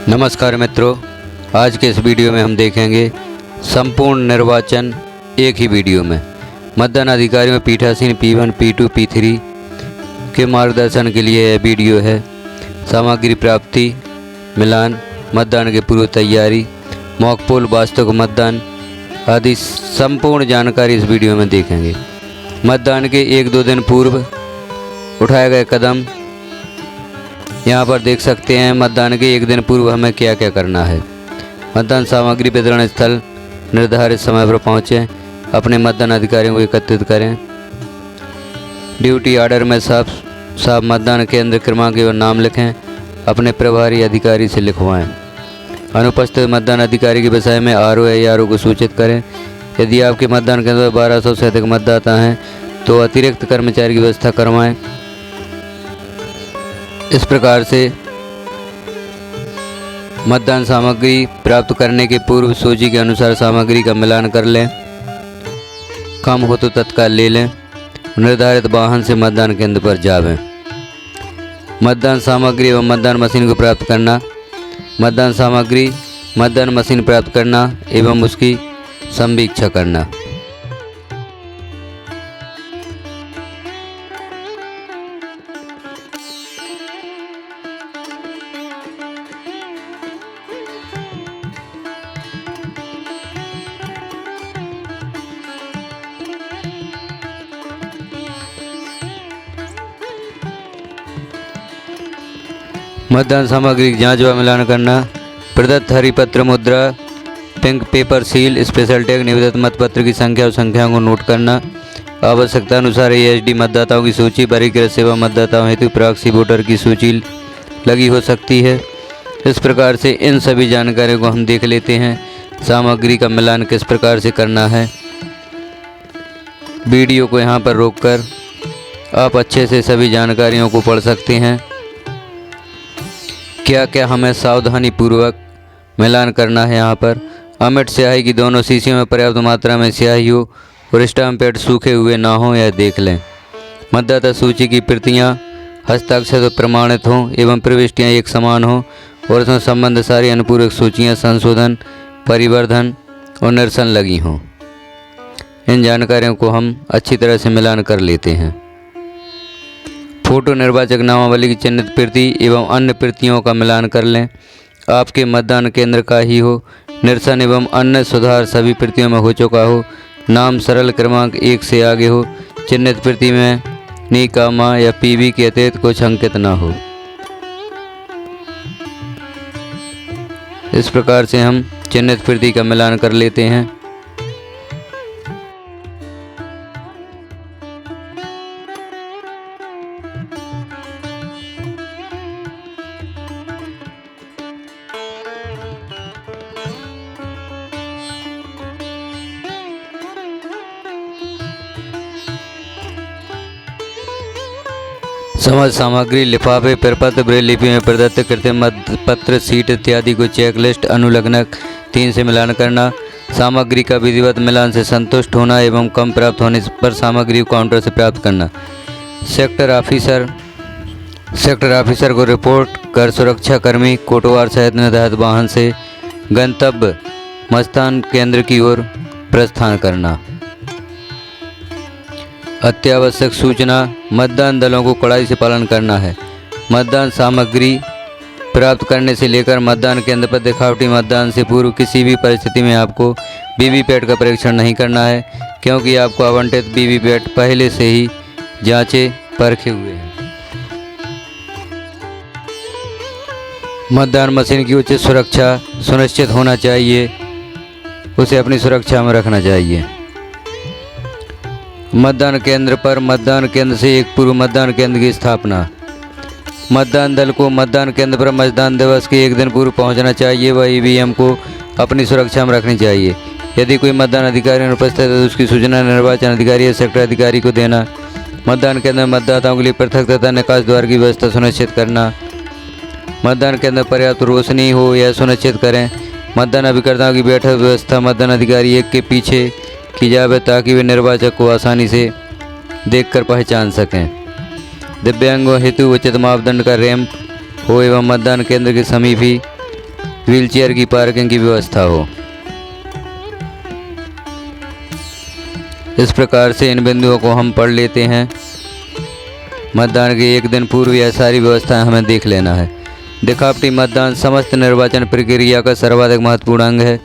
नमस्कार मित्रों, आज के इस वीडियो में हम देखेंगे संपूर्ण निर्वाचन एक ही वीडियो में। मतदान अधिकारियों पीठासीन P1, P2, P3 के मार्गदर्शन के लिए यह वीडियो है। सामग्री प्राप्ति, मिलान, मतदान के पूर्व तैयारी, मॉक पोल, वास्तविक मतदान आदि संपूर्ण जानकारी इस वीडियो में देखेंगे। मतदान के 1-2 दिन पूर्व उठाए गए कदम यहाँ पर देख सकते हैं। मतदान के 1 दिन पूर्व हमें क्या क्या करना है। मतदान सामग्री वितरण स्थल निर्धारित समय पर पहुँचें, अपने मतदान अधिकारियों को एकत्रित करें, ड्यूटी ऑर्डर में साफ मतदान केंद्र क्रमांक एवं नाम लिखें, अपने प्रभारी अधिकारी से लिखवाएं। अनुपस्थित मतदान अधिकारी के विषय में RO या ARO को सूचित करें। यदि आपके मतदान केंद्र पर 1200 से अधिक मतदाता हैं तो अतिरिक्त कर्मचारी की व्यवस्था करवाएं। इस प्रकार से मतदान सामग्री प्राप्त करने के पूर्व सूची के अनुसार सामग्री का मिलान कर लें। कम हो तो तत्काल ले लें। निर्धारित वाहन से मतदान केंद्र पर जावें। मतदान सामग्री एवं मतदान मशीन को प्राप्त करना। मतदान सामग्री, मतदान मशीन प्राप्त करना एवं उसकी समीक्षा करना। मतदान सामग्री की जांच व मिलान करना। प्रदत्त हरिपत्र, मुद्रा, pink paper, seal, special tag, निवेदित मतपत्र की संख्या और संख्याओं को नोट करना। आवश्यकता अनुसार ASD मतदाताओं की सूची, वर्गीकृत सेवा मतदाताओं हेतु प्रॉक्सी वोटर की सूची लगी हो सकती है। इस प्रकार से इन सभी जानकारियों को हम देख लेते हैं। सामग्री का मिलान किस प्रकार से करना है। वीडियो को यहाँ पर रोककर आप अच्छे से सभी जानकारियों को पढ़ सकते हैं। क्या क्या हमें सावधानी पूर्वक मिलान करना है। यहाँ पर अमिट स्याही की दोनों शीशियों में पर्याप्त मात्रा में स्याही हो और स्टाम्प पैड सूखे हुए ना हो, यह देख लें। मतदाता सूची की प्रतियाँ हस्ताक्षर प्रमाणित हों एवं प्रविष्टियाँ एक समान हों और उसमें संबंध सारी अनुपूरक सूचियाँ संशोधन, परिवर्धन और निरसन लगी हों। इन जानकारियों को हम अच्छी तरह से मिलान कर लेते हैं। फोटो निर्वाचक नामावली की चिन्हित प्रति एवं अन्य प्रतियों का मिलान कर लें। आपके मतदान केंद्र का ही हो। निरसन एवं अन्य सुधार सभी प्रतियों में हो चुका हो। नाम सरल क्रमांक 1 से आगे हो। चिन्हित प्रति में नी, कामा या PB के अतिरिक्त कुछ अंकित ना हो। इस प्रकार से हम चिन्हित प्रति का मिलान कर लेते हैं। समझ सामग्री, लिफाफे, प्रपत्र, ब्रेल लिपि में प्रदत्त कृत्रिम मतपत्र, सीट इत्यादि को चेकलिस्ट अनुलग्नक 3 से मिलान करना। सामग्री का विधिवत मिलान से संतुष्ट होना एवं कम प्राप्त होने पर सामग्री को काउंटर से प्राप्त करना। सेक्टर ऑफिसर को रिपोर्ट कर सुरक्षाकर्मी कोटवार सहित निर्धारित वाहन से गंतव्य मतदान केंद्र की ओर प्रस्थान करना। अत्यावश्यक सूचना, मतदान दलों को कड़ाई से पालन करना है। मतदान सामग्री प्राप्त करने से लेकर मतदान केंद्र पर दिखावटी मतदान से पूर्व किसी भी परिस्थिति में आपको वीवीपैट का परीक्षण नहीं करना है, क्योंकि आपको आवंटित वीवीपैट पहले से ही जांचे परखे हुए हैं। मतदान मशीन की उचित सुरक्षा सुनिश्चित होना चाहिए, उसे अपनी सुरक्षा में रखना चाहिए। मतदान केंद्र पर मतदान केंद्र से एक पूर्व मतदान केंद्र की स्थापना। मतदान दल को मतदान केंद्र पर मतदान दिवस के 1 दिन पूर्व पहुंचना चाहिए व EVM को अपनी सुरक्षा में रखनी चाहिए। यदि कोई मतदान अधिकारी अनुपस्थित है तो उसकी सूचना निर्वाचन अधिकारी या सेक्टर अधिकारी को देना। मतदान केंद्र में मतदाताओं के लिए पृथक तथा निकास द्वार की व्यवस्था सुनिश्चित करना। मतदान केंद्र में पर्याप्त रोशनी हो यह सुनिश्चित करें। मतदान अभिकर्ताओं की बैठक व्यवस्था मतदान अधिकारी एक के पीछे की जाए ताकि वे निर्वाचक को आसानी से देखकर पहचान सकें। दिव्यांगों हेतु उचित मापदंड का रैंप हो एवं मतदान केंद्र के समीप ही व्हीलचेयर की पार्किंग की व्यवस्था हो। इस प्रकार से इन बिंदुओं को हम पढ़ लेते हैं। मतदान के एक दिन पूर्व यह सारी व्यवस्थाएं हमें देख लेना है। दिखावटी मतदान समस्त निर्वाचन प्रक्रिया का सर्वाधिक महत्वपूर्ण अंग है।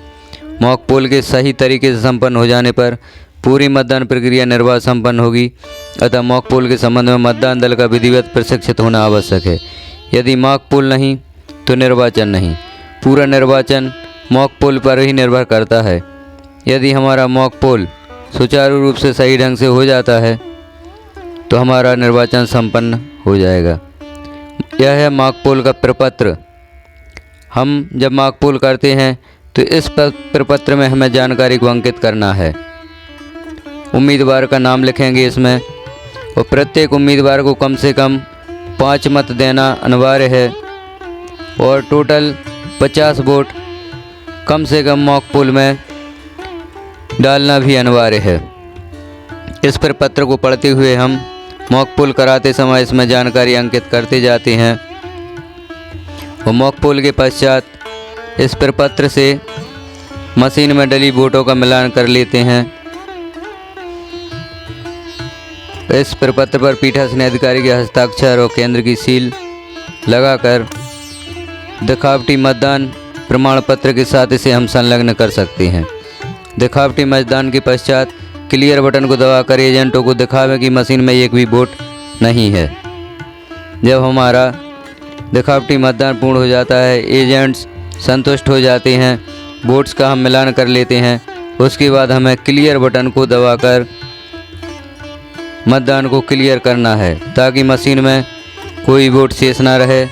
मॉक पोल के सही तरीके से संपन्न हो जाने पर पूरी मतदान प्रक्रिया निर्बाध संपन्न होगी। अतः मॉक पोल के संबंध में मतदान दल का विधिवत प्रशिक्षित होना आवश्यक है। यदि मॉक पोल नहीं तो निर्वाचन नहीं। पूरा निर्वाचन मॉक पोल पर ही निर्भर करता है। यदि हमारा मॉक पोल सुचारू रूप से सही ढंग से हो जाता है तो हमारा निर्वाचन संपन्न हो जाएगा। यह है मॉक पोल का प्रपत्र। हम जब मॉक पोल करते हैं तो इस प्रपत्र में हमें जानकारी को अंकित करना है। उम्मीदवार का नाम लिखेंगे इसमें, और प्रत्येक उम्मीदवार को कम से कम 5 मत देना अनिवार्य है, और टोटल 50 वोट कम से कम मॉक पोल में डालना भी अनिवार्य है। इस प्रपत्र को पढ़ते हुए हम मॉक पोल कराते समय इसमें जानकारी अंकित करते जाते हैं, और मॉक पोल के पश्चात इस प्रपत्र से मशीन में डली वोटों का मिलान कर लेते हैं। इस प्रपत्र पर पीठासीन अधिकारी के हस्ताक्षर और केंद्र की सील लगाकर दिखावटी मतदान प्रमाण पत्र के साथ इसे हम संलग्न कर सकते हैं। दिखावटी मतदान के पश्चात क्लियर बटन को दबाकर एजेंटों को दिखावें कि मशीन में एक भी वोट नहीं है। जब हमारा दिखावटी मतदान पूर्ण हो जाता है, एजेंट्स संतुष्ट हो जाते हैं, वोट्स का हम मिलान कर लेते हैं, उसके बाद हमें क्लियर बटन को दबाकर मतदान को क्लियर करना है ताकि मशीन में कोई वोट शेष ना रहे,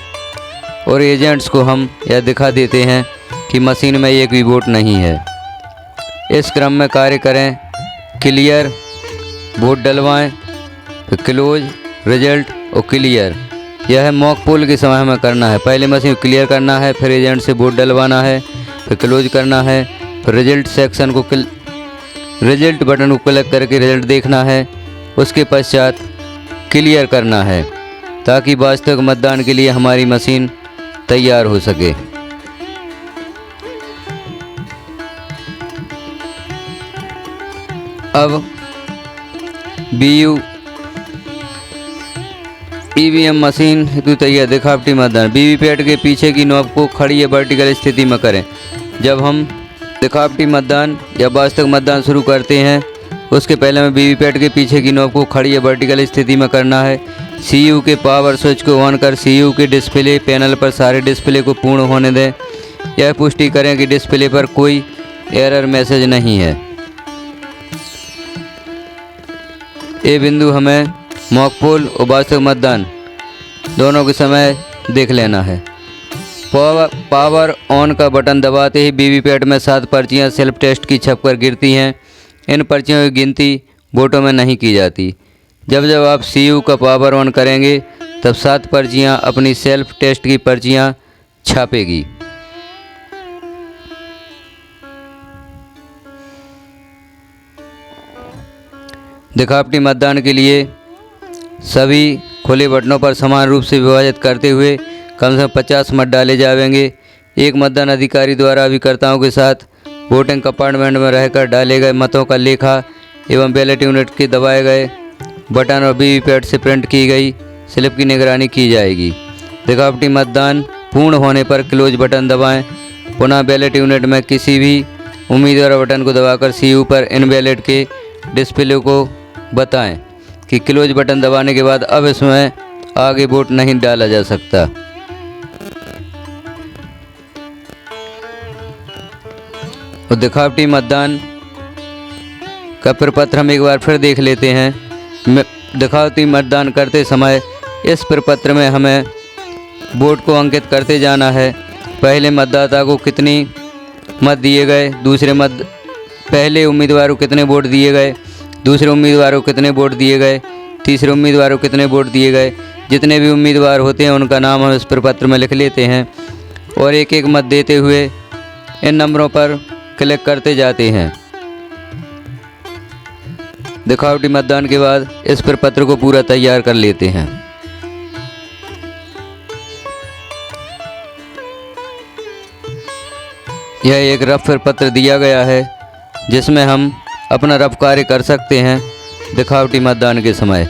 और एजेंट्स को हम यह दिखा देते हैं कि मशीन में एक भी वोट नहीं है। इस क्रम में कार्य करें। क्लियर, वोट डलवाएं, फिर क्लोज, रिजल्ट और क्लियर। यह मॉक पोल के समय हमें करना है। पहले मशीन को क्लियर करना है, फिर एजेंट से वोट डलवाना है, फिर क्लोज करना है, फिर रिजल्ट सेक्शन को रिजल्ट बटन को क्लिक करके रिजल्ट देखना है। उसके पश्चात क्लियर करना है ताकि वास्तविक मतदान के लिए हमारी मशीन तैयार हो सके। अब BU EVM मशीन हेतु तैयार। दिखावटी मतदान वीवीपैट के पीछे की नॉब को खड़ी या वर्टिकल स्थिति में करें। जब हम दिखावटी मतदान या वास्तविक मतदान शुरू करते हैं उसके पहले हमें वीवीपैट के पीछे की नॉब को खड़ी या वर्टिकल स्थिति में करना है। CU के पावर स्विच को ऑन कर CU के डिस्प्ले पैनल पर सारे डिस्प्ले को पूर्ण होने दें। यह पुष्टि करें कि डिस्प्ले पर कोई एरर मैसेज नहीं है। ये बिंदु हमें मॉक पोल और वास्तविक मतदान दोनों के समय देख लेना है। पावर ऑन का बटन दबाते ही वीवीपैट में 7 पर्चियां सेल्फ टेस्ट की छपकर गिरती हैं। इन पर्चियों की गिनती वोटों में नहीं की जाती। जब जब आप CU का पावर ऑन करेंगे तब 7 पर्चियां अपनी सेल्फ टेस्ट की पर्चियां छापेगी। दिखावटी मतदान के लिए सभी खुले बटनों पर समान रूप से विभाजित करते हुए कम से कम 50 मत डाले जाएंगे। एक मतदान अधिकारी द्वारा अभिकर्ताओं के साथ वोटिंग कंपार्टमेंट में रहकर डाले गए मतों का लेखा एवं बैलेट यूनिट के दबाए गए बटन और वीवीपैट से प्रिंट की गई स्लिप की निगरानी की जाएगी। दिखावटी मतदान पूर्ण होने पर क्लोज बटन दबाएं। पुनः बैलेट यूनिट में किसी भी उम्मीदवार बटन को दबाकर CU पर इन बैलेट के डिस्प्ले को बताएं कि क्लोज बटन दबाने के बाद अब इसमें आगे वोट नहीं डाला जा सकता। और दिखावटी मतदान का प्रपत्र हम एक बार फिर देख लेते हैं। दिखावटी मतदान करते समय इस प्रपत्र में हमें वोट को अंकित करते जाना है। पहले मतदाता को कितनी मत दिए गए, पहले उम्मीदवार को कितने वोट दिए गए, दूसरे उम्मीदवार को कितने वोट दिए गए, तीसरे उम्मीदवार को कितने वोट दिए गए। जितने भी उम्मीदवार होते हैं उनका नाम हम इस प्रपत्र में लिख लेते हैं और एक एक मत देते हुए इन नंबरों पर क्लिक करते जाते हैं। दिखावटी मतदान के बाद इस प्रपत्र को पूरा तैयार कर लेते हैं। यह एक रफ पत्र दिया गया है जिसमें हम अपना रफ कार्य कर सकते हैं दिखावटी मतदान के समय।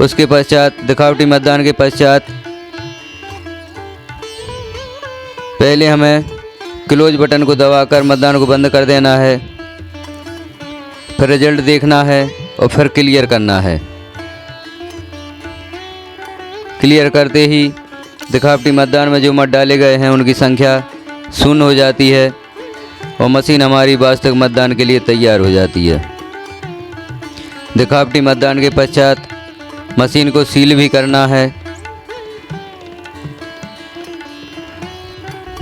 उसके पश्चात दिखावटी मतदान के पश्चात पहले हमें क्लोज बटन को दबाकर मतदान को बंद कर देना है, फिर रिजल्ट देखना है और फिर क्लियर करना है। क्लियर करते ही दिखावटी मतदान में जो मत डाले गए हैं उनकी संख्या शून्य हो जाती है और मशीन हमारी वास्तविक मतदान के लिए तैयार हो जाती है। दिखावटी मतदान के पश्चात मशीन को सील भी करना है।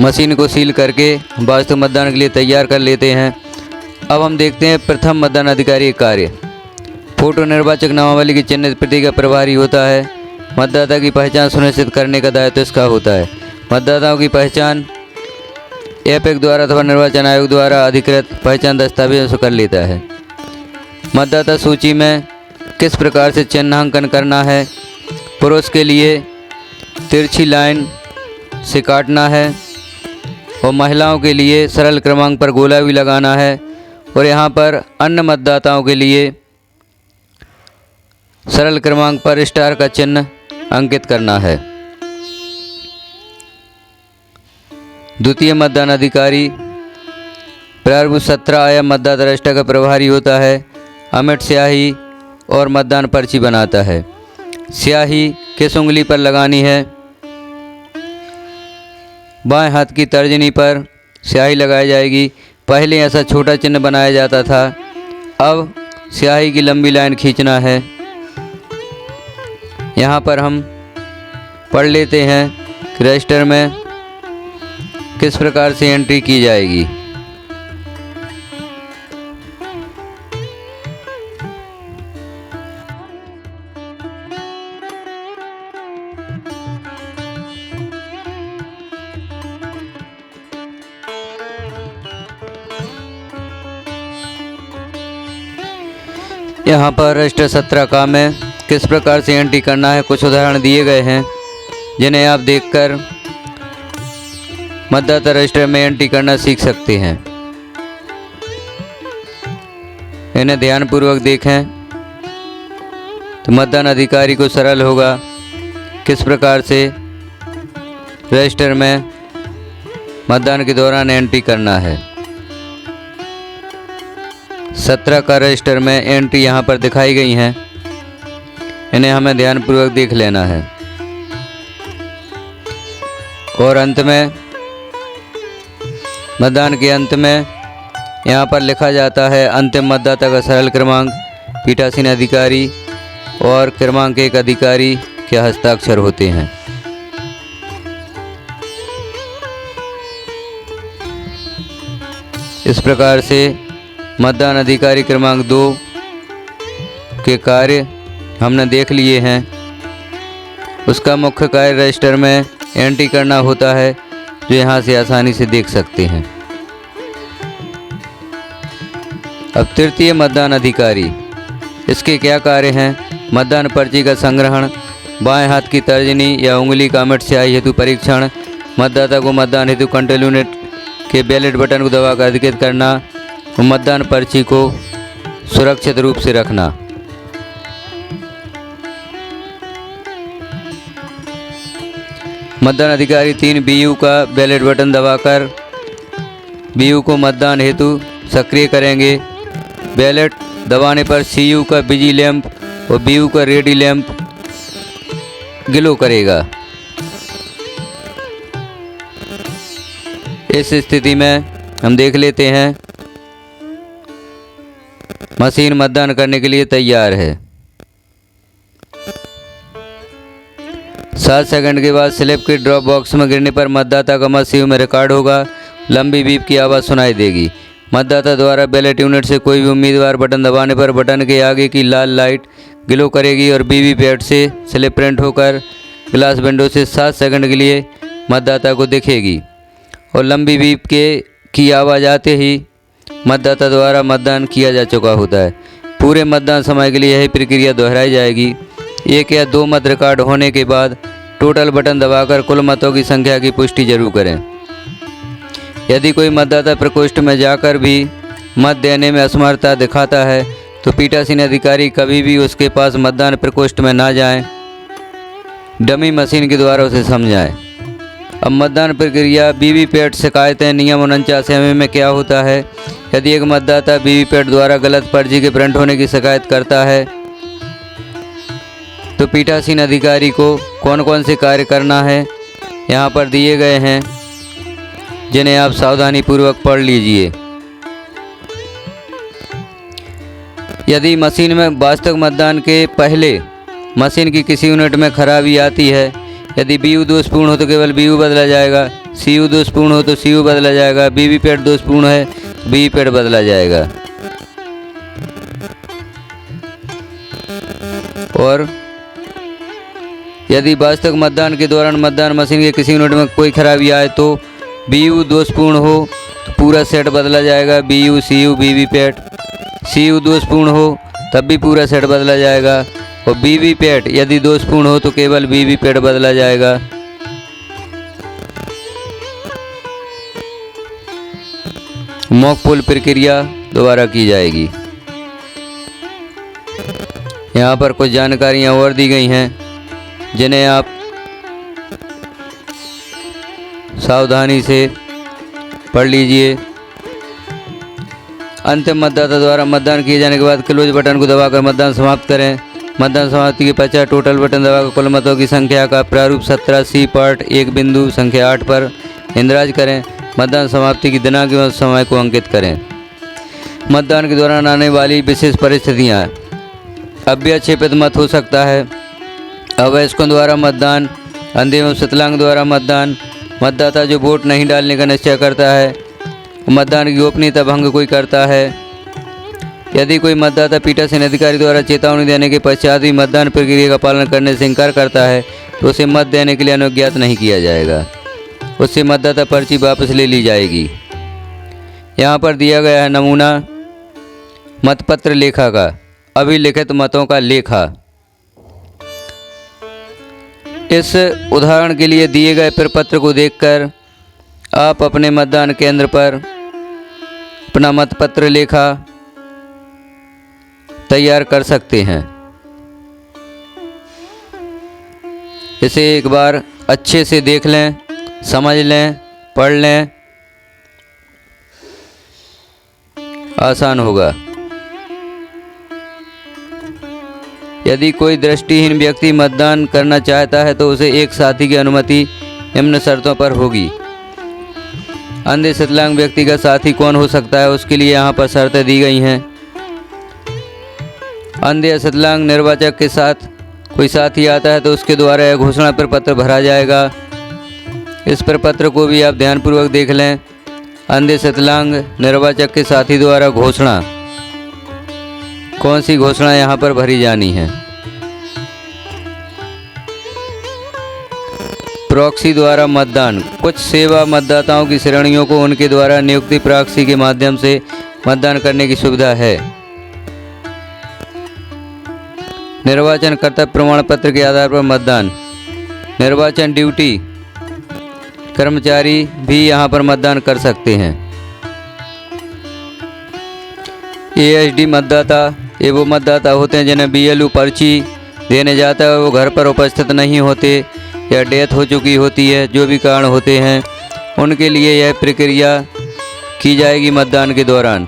मशीन को सील करके वास्तविक मतदान के लिए तैयार कर लेते हैं। अब हम देखते हैं प्रथम मतदान अधिकारी का कार्य। फोटो निर्वाचक नामावली की चिन्हित प्रति का प्रभारी होता है। मतदाता की पहचान सुनिश्चित करने का दायित्व इसका होता है। मतदाताओं की पहचान एपिक द्वारा अथवा निर्वाचन आयोग द्वारा अधिकृत पहचान दस्तावेजों से कर लेता है। मतदाता सूची में किस प्रकार से चिन्हांकन करना है। पुरुष के लिए तिरछी लाइन से काटना है और महिलाओं के लिए सरल क्रमांक पर गोला भी लगाना है और यहाँ पर अन्य मतदाताओं के लिए सरल क्रमांक पर स्टार का चिन्ह अंकित करना है। द्वितीय मतदान अधिकारी प्रारूप 17 आया मतदाता रजिस्टर का प्रभारी होता है। अमिट स्याही और मतदान पर्ची बनाता है। स्याही किस उंगली पर लगानी है। बाएं हाथ की तर्जनी पर स्याही लगाई जाएगी। पहले ऐसा छोटा चिन्ह बनाया जाता था, अब स्याही की लंबी लाइन खींचना है। यहाँ पर हम पढ़ लेते हैं कि रजिस्टर में किस प्रकार से एंट्री की जाएगी। यहाँ पर रजिस्टर 17 का में किस प्रकार से एंट्री करना है कुछ उदाहरण दिए गए हैं, जिन्हें आप देखकर मतदाता रजिस्टर में एंट्री करना सीख सकते हैं। इन्हें ध्यानपूर्वक देखें तो मतदान अधिकारी को सरल होगा किस प्रकार से रजिस्टर में मतदान के दौरान एंट्री करना है। 17 का रजिस्टर में एंट्री यहाँ पर दिखाई गई हैं, इन्हें हमें ध्यानपूर्वक देख लेना है। और अंत में मतदान के अंत में यहाँ पर लिखा जाता है अंतिम मतदाता का सरल क्रमांक पीठासीन अधिकारी और क्रमांक 1 अधिकारी के हस्ताक्षर होते हैं। इस प्रकार से मतदान अधिकारी क्रमांक 2 के कार्य हमने देख लिए हैं। उसका मुख्य कार्य रजिस्टर में एंट्री करना होता है, जो यहाँ से आसानी से देख सकते हैं। अब तृतीय मतदान अधिकारी, इसके क्या कार्य हैं। मतदान पर्ची का संग्रहण, बाएं हाथ की तर्जनी या उंगली का अमिट स्याही हेतु परीक्षण, मतदाता को मतदान हेतु कंट्रोल यूनिट के बैलेट बटन को दबाकर अधिकृत करना और मतदान पर्ची को सुरक्षित रूप से रखना। मतदान अधिकारी 3 BU का बैलेट बटन दबाकर BU को मतदान हेतु सक्रिय करेंगे। बैलेट दबाने पर CU का बिजी लैंप और BU का रेडी लैंप ग्लो करेगा। इस स्थिति में हम देख लेते हैं मशीन मतदान करने के लिए तैयार है। 7 सेकंड के बाद स्लिप के ड्रॉप बॉक्स में गिरने पर मतदाता का मत सीयू में रिकॉर्ड होगा। लंबी बीप की आवाज़ सुनाई देगी। मतदाता द्वारा बैलेट यूनिट से कोई भी उम्मीदवार बटन दबाने पर बटन के आगे की लाल लाइट ग्लो करेगी और वीवीपैट से स्लिप प्रिंट होकर ग्लास विंडो से 7 सेकंड के लिए मतदाता को दिखेगी और लंबी बीप की आवाज़ आते ही मतदाता द्वारा मतदान किया जा चुका होता है। पूरे मतदान समय के लिए यही प्रक्रिया दोहराई जाएगी। 1 या 2 मत रिकॉर्ड होने के बाद टोटल बटन दबाकर कुल मतों की संख्या की पुष्टि जरूर करें। यदि कोई मतदाता प्रकोष्ठ में जाकर भी मत देने में असमर्थता दिखाता है तो पीठासीन अधिकारी कभी भी उसके पास मतदान प्रकोष्ठ में ना जाएं, डमी मशीन के द्वारा उसे समझाएं। अब मतदान प्रक्रिया वीवीपैट शिकायतें नियम 49 में क्या होता है। यदि एक मतदाता वीवीपैट द्वारा गलत पर्ची के प्रिंट होने की शिकायत करता है तो पीठासीन अधिकारी को कौन कौन से कार्य करना है यहाँ पर दिए गए हैं, जिन्हें आप सावधानीपूर्वक पढ़ लीजिए। यदि मशीन में वास्तविक मतदान के पहले मशीन की किसी यूनिट में खराबी आती है, यदि बीयू दोषपूर्ण हो तो केवल बीयू बदला जाएगा, सीयू दोषपूर्ण हो तो सीयू बदला जाएगा, वीवीपैट दोषपूर्ण है तो वीवीपैट बदला जाएगा। और यदि वास्तविक मतदान के दौरान मतदान मशीन के किसी यूनिट में कोई खराबी आए तो बीयू दोषपूर्ण हो तो पूरा सेट बदला जाएगा, बीयू सीयू वीवीपैट। सीयू दोषपूर्ण हो तब भी पूरा सेट बदला जाएगा, और वीवीपैट यदि दोषपूर्ण हो तो केवल वीवीपैट बदला जाएगा। मॉक पोल प्रक्रिया दोबारा की जाएगी। यहाँ पर कुछ जानकारियाँ और दी गई हैं जिन्हें आप सावधानी से पढ़ लीजिए। अंतिम मतदाता द्वारा मतदान किए जाने के बाद क्लोज बटन को दबाकर मतदान समाप्त करें। मतदान समाप्ति के पश्चात टोटल बटन दबाकर कुल मतों की संख्या का प्रारूप 17C पार्ट 1 बिंदु संख्या 8 पर इंद्राज करें। मतदान समाप्ति की दिनांक एवं समय को अंकित करें। मतदान के दौरान आने वाली विशेष परिस्थितियाँ: अव्यक्षेपित मत हो सकता है, अवयस्कों द्वारा मतदान, अंधे एवं विकलांग द्वारा मतदान, मतदाता जो वोट नहीं डालने का निश्चय करता है, मतदान की गोपनीयता भंग कोई करता है। यदि कोई मतदाता पीठासीन अधिकारी द्वारा चेतावनी देने के पश्चात भी मतदान प्रक्रिया का पालन करने से इनकार करता है तो उसे मत देने के लिए अनुज्ञात नहीं किया जाएगा, उससे मतदाता पर्ची वापस ले ली जाएगी। यहाँ पर दिया गया है नमूना मतपत्र लेखा का, अभिलिखित मतों का लेखा। इस उदाहरण के लिए दिए गए प्रपत्र को देखकर आप अपने मतदान केंद्र पर अपना मतपत्र लेखा तैयार कर सकते हैं। इसे एक बार अच्छे से देख लें, समझ लें, पढ़ लें, आसान होगा। यदि कोई दृष्टिहीन व्यक्ति मतदान करना चाहता है तो उसे एक साथी की अनुमति निम्न शर्तों पर होगी। अंधे विकलांग व्यक्ति का साथी कौन हो सकता है, उसके लिए यहाँ पर शर्तें दी गई हैं। अंधे या विकलांग निर्वाचक के साथ कोई साथी आता है तो उसके द्वारा यह घोषणा प्रपत्र भरा जाएगा। इस प्रपत्र को भी आप ध्यानपूर्वक देख लें। अंधे विकलांग निर्वाचक के साथी द्वारा घोषणा, कौन सी घोषणा यहाँ पर भरी जानी है। प्रॉक्सी द्वारा मतदान: कुछ सेवा मतदाताओं की श्रेणियों को उनके द्वारा नियुक्ति प्रॉक्सी के माध्यम से मतदान करने की सुविधा है। निर्वाचन कर्तव्य प्रमाण पत्र के आधार पर मतदान: निर्वाचन ड्यूटी कर्मचारी भी यहाँ पर मतदान कर सकते हैं। ASD मतदाता ये वो मतदाता होते हैं जिन्हें BLO पर्ची देने जाता है, वो घर पर उपस्थित नहीं होते या डेथ हो चुकी होती है, जो भी कारण होते हैं उनके लिए यह प्रक्रिया की जाएगी मतदान के दौरान।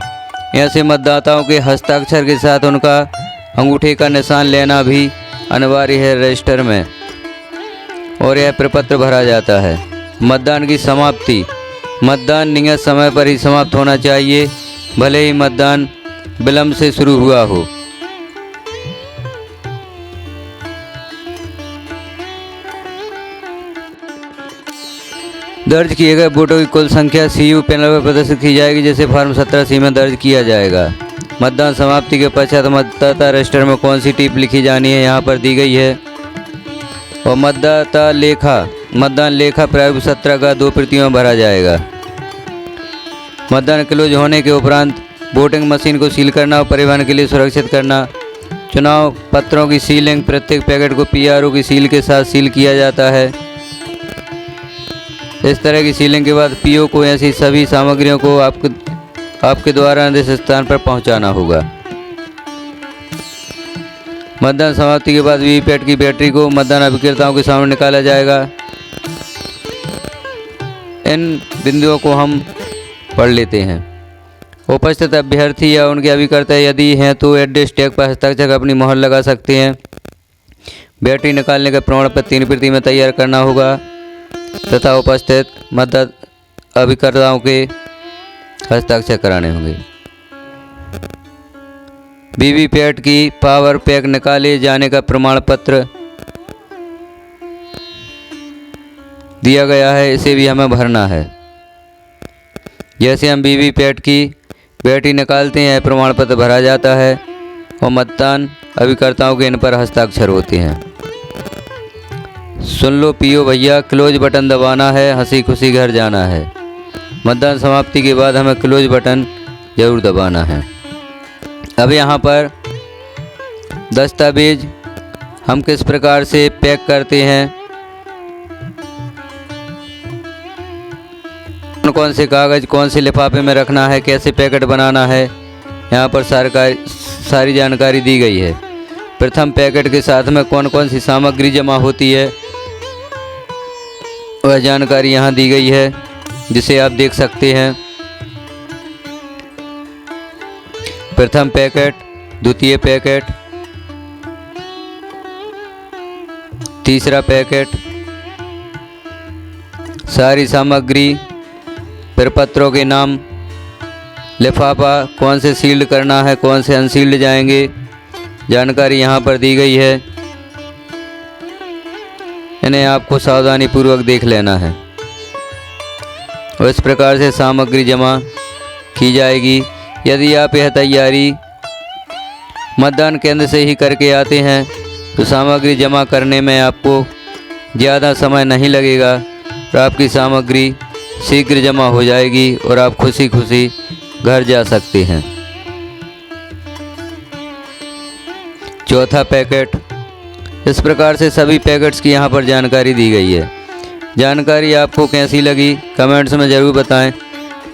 ऐसे मतदाताओं के हस्ताक्षर के साथ उनका अंगूठे का निशान लेना भी अनिवार्य है रजिस्टर में, और यह प्रपत्र भरा जाता है। मतदान की समाप्ति: मतदान नियत समय पर ही समाप्त होना चाहिए, भले ही मतदान विलंब से शुरू हुआ हो। दर्ज किए गए वोटों की कुल संख्या CU पैनल पर प्रदर्शित की जाएगी, जैसे फॉर्म 17C में दर्ज किया जाएगा। मतदान समाप्ति के पश्चात मतदाता रजिस्टर में कौन सी टिप लिखी जानी है यहाँ पर दी गई है। और मतदाता लेखा, मतदान लेखा प्रारूप 17 का 2 प्रतियों में भरा जाएगा। मतदान क्लोज होने के उपरांत वोटिंग मशीन को सील करना और परिवहन के लिए सुरक्षित करना। चुनाव पत्रों की सीलिंग: प्रत्येक पैकेट को PRO की सील के साथ सील किया जाता है। इस तरह की सीलिंग के बाद पीओ को ऐसी सभी सामग्रियों को आपके द्वारा निर्दिष्ट स्थान पर पहुंचाना होगा। मतदान समाप्ति के बाद वीवीपैट की बैटरी को मतदान अभिकर्ताओं के सामने निकाला जाएगा। इन बिंदुओं को हम पढ़ लेते हैं। उपस्थित अभ्यर्थी या उनके अभिकर्ता यदि हैं तो एड्रेस टैग पर हस्ताक्षर अपनी मोहर लगा सकते हैं। बैटरी निकालने का प्रमाण पत्र 3 प्रति में तैयार करना होगा तथा उपस्थित मतदान अभिकर्ताओं के हस्ताक्षर कराने होंगे। वीवीपैट की पावर पैक निकाले जाने का प्रमाण पत्र दिया गया है, इसे भी हमें भरना है। जैसे हम वीवीपैट की बैटरी निकालते हैं, प्रमाण पत्र भरा जाता है और मतदान अभिकर्ताओं के इन पर हस्ताक्षर होते हैं। सुन लो पीओ भैया, क्लोज बटन दबाना है, हंसी खुशी घर जाना है। मतदान समाप्ति के बाद हमें क्लोज बटन जरूर दबाना है। अब यहाँ पर दस्तावेज हम किस प्रकार से पैक करते हैं, कौन से कागज़ कौन से लिफाफे में रखना है, कैसे पैकेट बनाना है, यहाँ पर सारी जानकारी दी गई है। प्रथम पैकेट के साथ में कौन कौन सी सामग्री जमा होती है वह जानकारी यहाँ दी गई है, जिसे आप देख सकते हैं। प्रथम पैकेट, द्वितीय पैकेट, तीसरा पैकेट, सारी सामग्री, प्रपत्रों के नाम, लिफाफा कौन से सील्ड करना है, कौन से अनसील्ड जाएंगे, जानकारी यहाँ पर दी गई है। इन्हें आपको सावधानी पूर्वक देख लेना है और इस प्रकार से सामग्री जमा की जाएगी। यदि आप यह तैयारी मतदान केंद्र से ही करके आते हैं तो सामग्री जमा करने में आपको ज़्यादा समय नहीं लगेगा और आपकी सामग्री शीघ्र जमा हो जाएगी और आप खुशी खुशी घर जा सकते हैं। चौथा पैकेट, इस प्रकार से सभी पैकेट्स की यहाँ पर जानकारी दी गई है। जानकारी आपको कैसी लगी कमेंट्स में ज़रूर बताएं।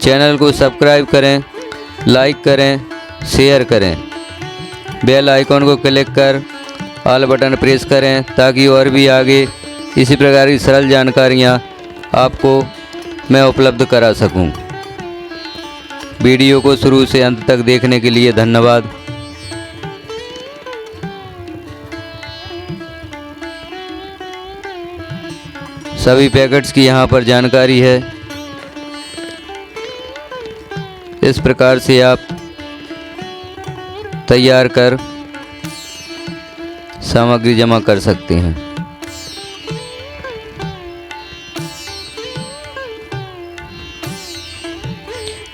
चैनल को सब्सक्राइब करें, लाइक करें, शेयर करें, बेल आइकॉन को क्लिक कर ऑल बटन प्रेस करें ताकि और भी आगे इसी प्रकार की सरल जानकारियाँ आपको मैं उपलब्ध करा सकूं। वीडियो को शुरू से अंत तक देखने के लिए धन्यवाद। सभी पैकेट्स की यहाँ पर जानकारी है। इस प्रकार से आप तैयार कर सामग्री जमा कर सकते हैं।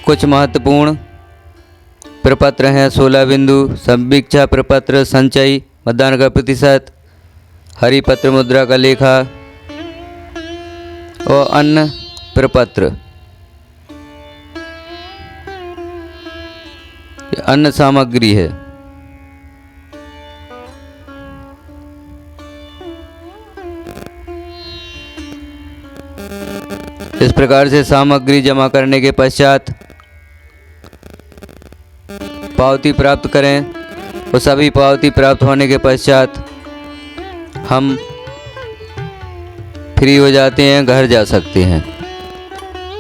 कुछ महत्वपूर्ण प्रपत्र हैं। 16 बिंदु, संवीक्षा प्रपत्र, संचयी, मतदान का प्रतिशत, हरी पत्र मुद्रा का लेखा और अन्य प्रपत्र, अन्य सामग्री है। इस प्रकार से सामग्री जमा करने के पश्चात पावती प्राप्त करें और सभी पावती प्राप्त होने के पश्चात हम फ्री हो जाते हैं, घर जा सकते हैं।